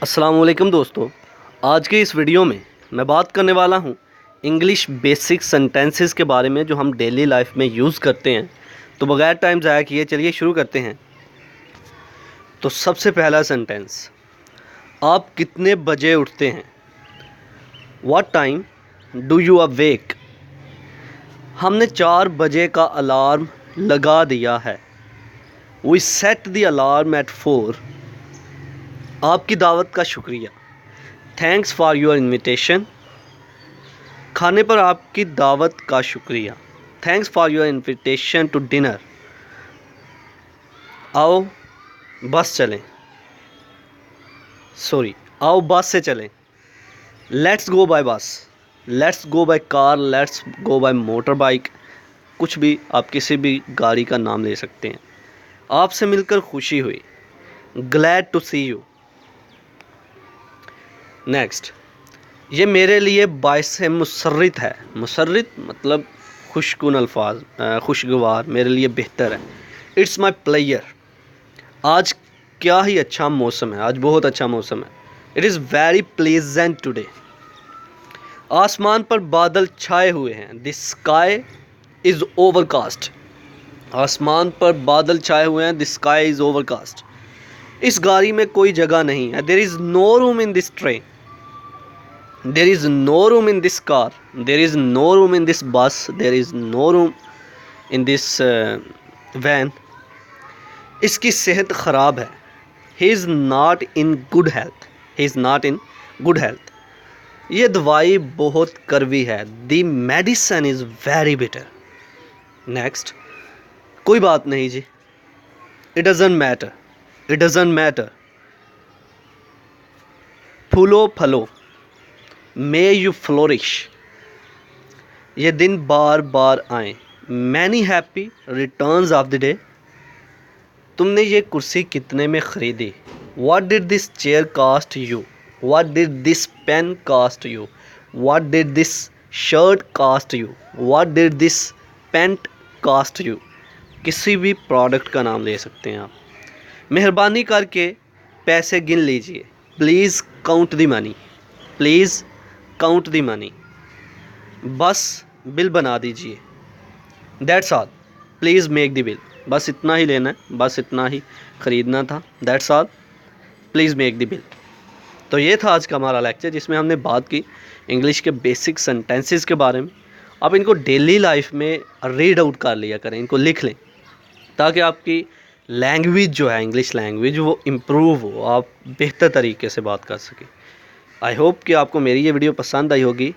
अस्सलामुअलैकुम दोस्तों, आज के इस वीडियो में मैं बात करने वाला हूँ इंग्लिश बेसिक सेंटेंसेस के बारे में जो हम डेली लाइफ में यूज़ करते हैं। तो बगैर टाइम ज़ाया किए चलिए शुरू करते हैं। तो सबसे पहला सेंटेंस, आप कितने बजे उठते हैं? What time do you awake? हमने 4 बजे का अलार्म लगा दिया है। We set the alarm at 4। आपकी दावत का शुक्रिया, थैंक्स फॉर योर इन्विटेशन। खाने पर आपकी दावत का शुक्रिया, thanks for your invitation to dinner. आओ बस चलें, आओ बस से चलें। Let's go by bus, let's go by car, let's go by motor bike. कुछ भी, आप किसी भी गाड़ी का नाम ले सकते हैं। आपसे मिलकर खुशी हुई, glad to see you. Next, ये मेरे लिए बाइस मुसर्रित है। मुसर्रित मतलब खुशकुन अल्फाज, खुशगवार, मेरे लिए बेहतर है। इट्स माई प्लेयर, आज क्या ही अच्छा मौसम है, आज बहुत अच्छा मौसम है। It is very pleasant today. आसमान पर बादल छाए हुए हैं। The sky is overcast. आसमान पर बादल छाए हुए हैं। The sky is overcast. इस गाड़ी में कोई जगह नहीं है। There is no room in this train. There is no room in this car. There is no room in this bus. There is no room in this van. इसकी सेहत ख़राब है। He is not in good health. He is not in good health. ये दवाई बहुत कड़वी है। The medicine is very bitter. Next, कोई बात नहीं जी। It doesn't matter. It doesn't matter. फूलो फलो, मे यू फ्लोरिश। ये दिन बार बार आए। Many happy returns of the day. तुमने ये कुर्सी कितने में ख़रीदी? What did this chair cost you? What did this pen cost you? What did this shirt cost you? What did this pant cost you? किसी भी प्रोडक्ट का नाम ले सकते हैं आप। मेहरबानी करके पैसे गिन लीजिए। Please count the money. Please count the money. बस बिल बना दीजिए। That's all, please make the bill. बस इतना ही लेना है, बस इतना ही ख़रीदना था। That's all, please make the bill. तो ये था आज का हमारा लेक्चर, जिसमें हमने बात की इंग्लिश के बेसिक सेंटेंसेस के बारे में। आप इनको डेली लाइफ में रीड आउट कर लिया करें, इनको लिख लें, ताकि आपकी लैंग्वेज जो है, इंग्लिश लैंग्वेज, वो इम्प्रूव हो, आप बेहतर तरीके से बात कर सकें। आई होप कि आपको मेरी ये वीडियो पसंद आई होगी।